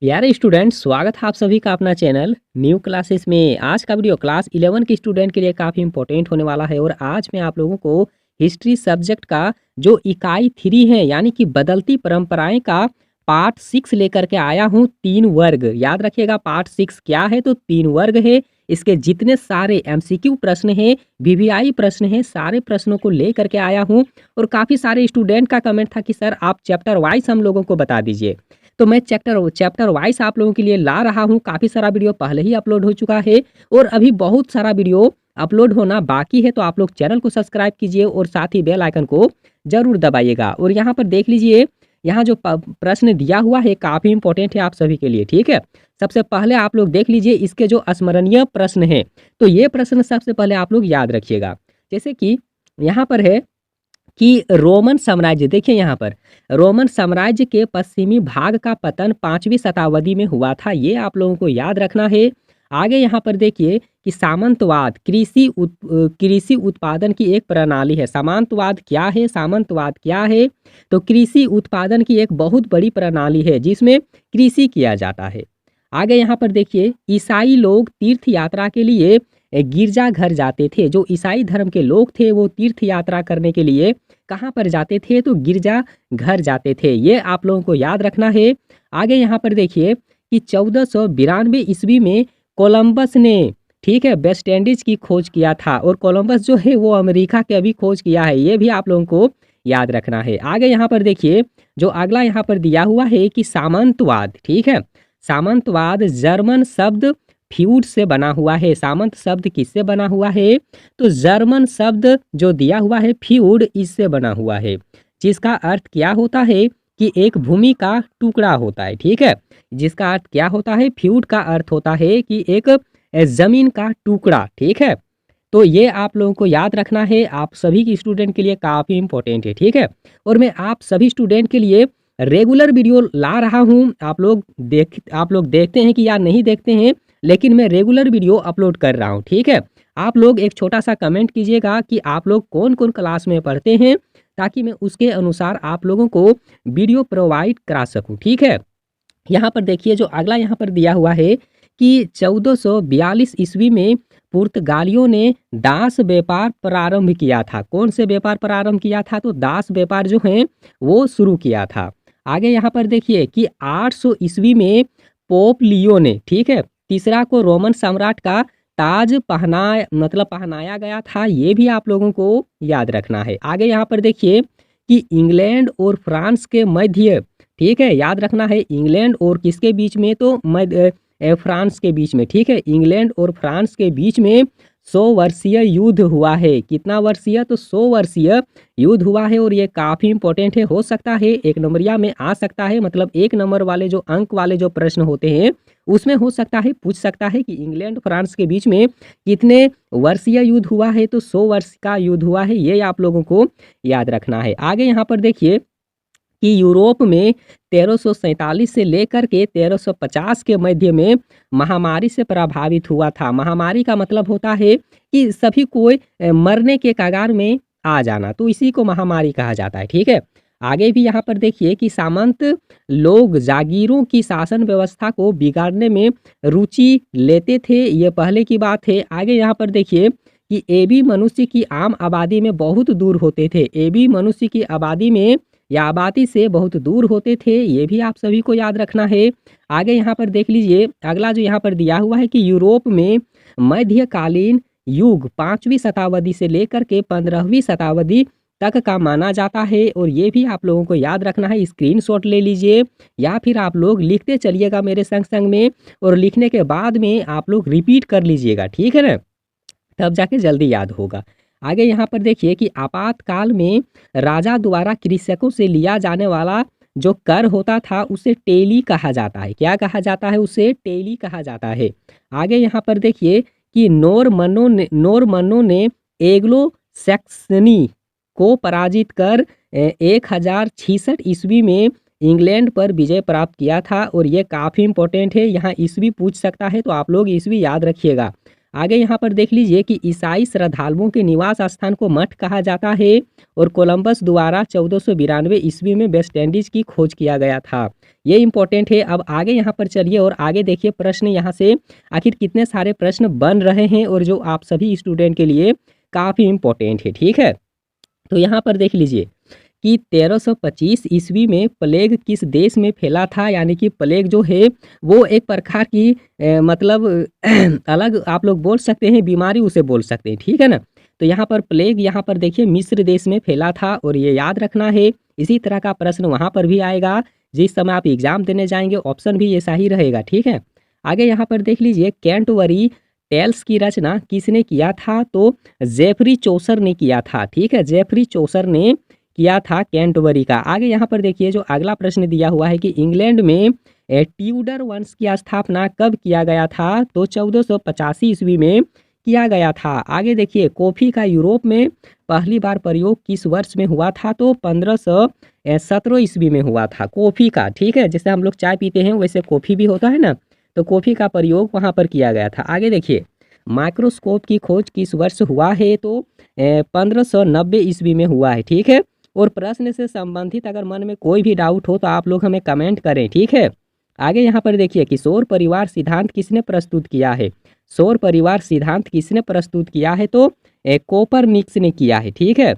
प्यारे स्टूडेंट, स्वागत है आप सभी का अपना चैनल न्यू क्लासेस में। आज का वीडियो क्लास 11 के स्टूडेंट के लिए काफ़ी इंपॉर्टेंट होने वाला है और आज मैं आप लोगों को हिस्ट्री सब्जेक्ट का जो इकाई 3 है यानी कि बदलती परंपराएं का पार्ट 6 लेकर के आया हूं। 3 वर्ग याद रखिएगा। पार्ट 6 क्या है? तो 3 वर्ग है। इसके जितने सारे एमसीक्यू प्रश्न हैं, वीवीआई प्रश्न हैं, सारे प्रश्नों को लेकर के आया हूं। और काफ़ी सारे स्टूडेंट का कमेंट था कि सर आप चैप्टर वाइज हम लोगों को बता दीजिए, तो मैं चैप्टर चैप्टर वाइज आप लोगों के लिए ला रहा हूँ। काफ़ी सारा वीडियो पहले ही अपलोड हो चुका है और अभी बहुत सारा वीडियो अपलोड होना बाकी है। तो आप लोग चैनल को सब्सक्राइब कीजिए और साथ ही बेल आइकन को जरूर दबाइएगा। और यहाँ पर देख लीजिए, यहाँ जो प्रश्न दिया हुआ है काफ़ी इंपॉर्टेंट है आप सभी के लिए, ठीक है। सबसे पहले आप लोग देख लीजिए इसके जो स्मरणीय प्रश्न है, तो ये प्रश्न सबसे पहले आप लोग याद रखिएगा। जैसे कि यहाँ पर है कि रोमन साम्राज्य, देखिए यहाँ पर रोमन साम्राज्य के पश्चिमी भाग का पतन 5वीं शताब्दी में हुआ था, ये आप लोगों को याद रखना है। आगे यहाँ पर देखिए कि सामंतवाद कृषि उत्पादन की एक प्रणाली है। सामंतवाद क्या है? सामंतवाद क्या है? तो कृषि उत्पादन की एक बहुत बड़ी प्रणाली है जिसमें कृषि किया जाता है। आगे यहाँ पर देखिए ईसाई लोग तीर्थ यात्रा के लिए गिरजा घर जाते थे। जो ईसाई धर्म के लोग थे वो तीर्थ यात्रा करने के लिए कहाँ पर जाते थे? तो गिरजा घर जाते थे, ये आप लोगों को याद रखना है। आगे यहाँ पर देखिए कि 1492 ईस्वी में कोलंबस ने, ठीक है, वेस्ट इंडीज की खोज किया था। और कोलंबस जो है वो अमेरिका के अभी खोज किया है, ये भी आप लोगों को याद रखना है। आगे यहाँ पर देखिए जो अगला यहाँ पर दिया हुआ है कि सामंतवाद, ठीक है, सामंतवाद जर्मन शब्द फ्यूड से बना हुआ है। सामंत शब्द किससे बना हुआ है? तो जर्मन शब्द जो दिया हुआ है फ्यूड, इससे बना हुआ है, जिसका अर्थ क्या होता है कि एक भूमि का टुकड़ा होता है, ठीक है। जिसका अर्थ क्या होता है? फ्यूड का अर्थ होता है कि एक जमीन का टुकड़ा, ठीक है। तो ये आप लोगों को याद रखना है, आप सभी की स्टूडेंट के लिए काफ़ी इंपॉर्टेंट है, ठीक है। और मैं आप सभी स्टूडेंट के लिए रेगुलर वीडियो ला रहा हूँ। आप लोग देखते हैं कि या नहीं देखते हैं, लेकिन मैं रेगुलर वीडियो अपलोड कर रहा हूँ, ठीक है। आप लोग एक छोटा सा कमेंट कीजिएगा कि आप लोग कौन कौन क्लास में पढ़ते हैं, ताकि मैं उसके अनुसार आप लोगों को वीडियो प्रोवाइड करा सकूँ, ठीक है। यहाँ पर देखिए जो अगला यहाँ पर दिया हुआ है कि 1442 ईस्वी में पुर्तगालियों ने दास व्यापार प्रारंभ किया था। कौन से व्यापार प्रारंभ किया था? तो दास व्यापार जो है वो शुरू किया था। आगे यहाँ पर देखिए कि 800 ईस्वी में पोप लियो ने, ठीक है, तीसरा को रोमन सम्राट का ताज पहनाया गया था, ये भी आप लोगों को याद रखना है। आगे यहाँ पर देखिए कि इंग्लैंड और फ्रांस के मध्य, ठीक है, याद रखना है इंग्लैंड और किसके बीच में? तो फ्रांस के बीच में, ठीक है। इंग्लैंड और फ्रांस के बीच में 100 वर्षीय युद्ध हुआ है। कितना वर्षीय? तो 100 वर्षीय युद्ध हुआ है। और ये काफ़ी इंपॉर्टेंट है, हो सकता है एक नंबरिया में आ सकता है, मतलब एक नंबर वाले जो अंक वाले जो प्रश्न होते हैं उसमें हो सकता है पूछ सकता है कि इंग्लैंड फ्रांस के बीच में कितने वर्षीय युद्ध हुआ है? तो 100 वर्ष का युद्ध हुआ है, ये आप लोगों को याद रखना है। आगे यहाँ पर देखिए कि यूरोप में 1347 से लेकर के 1350 के मध्य में महामारी से प्रभावित हुआ था। महामारी का मतलब होता है कि सभी कोई मरने के कगार में आ जाना, तो इसी को महामारी कहा जाता है, ठीक है। आगे भी यहाँ पर देखिए कि सामंत लोग जागीरों की शासन व्यवस्था को बिगाड़ने में रुचि लेते थे, ये पहले की बात है। आगे यहाँ पर देखिए कि एबी मनुष्य की आम आबादी में बहुत दूर होते थे। एबी मनुष्य की आबादी में या आबादी से बहुत दूर होते थे, ये भी आप सभी को याद रखना है। आगे यहाँ पर देख लीजिए अगला जो यहाँ पर दिया हुआ है कि यूरोप में मध्यकालीन युग 5वीं शताब्दी से लेकर के 15वीं शताब्दी तक का माना जाता है। और ये भी आप लोगों को याद रखना है, स्क्रीनशॉट ले लीजिए या फिर आप लोग लिखते चलिएगा मेरे संग संग में, और लिखने के बाद में आप लोग रिपीट कर लीजिएगा, ठीक है ना, तब जाके जल्दी याद होगा। आगे यहाँ पर देखिए कि आपातकाल में राजा द्वारा कृषकों से लिया जाने वाला जो कर होता था उसे टेली कहा जाता है। क्या कहा जाता है? उसे टेली कहा जाता है। आगे यहाँ पर देखिए कि नोरमनों ने एग्लो सैक्सनी को पराजित कर 1066 ईस्वी में इंग्लैंड पर विजय प्राप्त किया था। और ये काफ़ी इंपॉर्टेंट है, यहाँ ईस्वी पूछ सकता है, तो आप लोग ईस्वी याद रखिएगा। आगे यहाँ पर देख लीजिए कि ईसाई श्रद्धालुओं के निवास स्थान को मठ कहा जाता है और कोलंबस द्वारा 1492 ईस्वी में वेस्ट इंडीज की खोज किया गया था। ये इंपॉर्टेंट है। अब आगे यहाँ पर चलिए और आगे देखिए प्रश्न यहाँ से आखिर कितने सारे प्रश्न बन रहे हैं और जो आप सभी स्टूडेंट के लिए काफ़ी इंपॉर्टेंट है। ठीक है, तो यहाँ पर देख लीजिए कि 1325 ईस्वी में प्लेग किस देश में फैला था। यानी कि प्लेग जो है वो एक प्रकार की मतलब अलग आप लोग बोल सकते हैं, बीमारी उसे बोल सकते हैं। ठीक है ना, तो यहाँ पर प्लेग यहाँ पर देखिए मिस्र देश में फैला था और ये याद रखना है। इसी तरह का प्रश्न वहाँ पर भी आएगा जिस समय आप एग्जाम देने जाएंगे, ऑप्शन भी ऐसा ही रहेगा। ठीक है, आगे यहाँ पर देख लीजिए कैंटरबरी टेल्स की रचना किसने किया था, तो जेफरी चौसर ने किया था। ठीक है, जेफरी चौसर ने किया था कैंटरबरी का। आगे यहाँ पर देखिए जो अगला प्रश्न दिया हुआ है कि इंग्लैंड में ट्यूडर वंश की स्थापना कब किया गया था, तो 1485 ईस्वी में किया गया था। आगे देखिए कॉफ़ी का यूरोप में पहली बार प्रयोग किस वर्ष में हुआ था, तो 1517 ईस्वी में हुआ था कॉफ़ी का। ठीक है, जैसे हम लोग चाय पीते हैं वैसे कॉफ़ी भी होता है ना, तो कॉफ़ी का प्रयोग वहाँ पर किया गया था। आगे देखिए माइक्रोस्कोप की खोज किस वर्ष हुआ है, तो 1590 ईस्वी में हुआ है। ठीक है, और प्रश्न से संबंधित अगर मन में कोई भी डाउट हो तो आप लोग हमें कमेंट करें। ठीक है, आगे यहाँ पर देखिए कि सौर परिवार सिद्धांत किसने प्रस्तुत किया है। सौर परिवार सिद्धांत किसने प्रस्तुत किया है, तो कोपरनिकस ने किया है। ठीक है,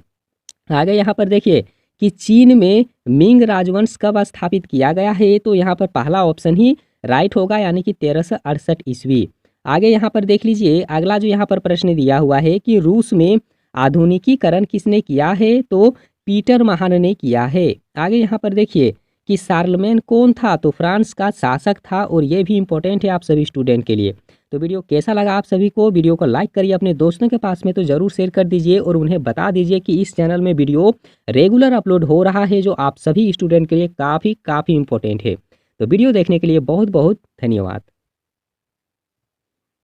आगे यहाँ पर देखिए कि चीन में मिंग राजवंश कब स्थापित किया गया है, तो यहाँ पर पहला ऑप्शन ही राइट होगा, यानी कि 1368 ईस्वी। आगे यहाँ पर देख लीजिए अगला जो यहाँ पर प्रश्न दिया हुआ है कि रूस में आधुनिकीकरण किसने किया है, तो पीटर महान ने किया है। आगे यहाँ पर देखिए कि शार्लमेन कौन था, तो फ्रांस का शासक था और ये भी इंपॉर्टेंट है आप सभी स्टूडेंट के लिए। तो वीडियो कैसा लगा आप सभी को, वीडियो को लाइक करिए, अपने दोस्तों के पास में तो ज़रूर शेयर कर दीजिए और उन्हें बता दीजिए कि इस चैनल में वीडियो रेगुलर अपलोड हो रहा है जो आप सभी स्टूडेंट के लिए काफ़ी इंपॉर्टेंट है। तो वीडियो देखने के लिए बहुत बहुत धन्यवाद।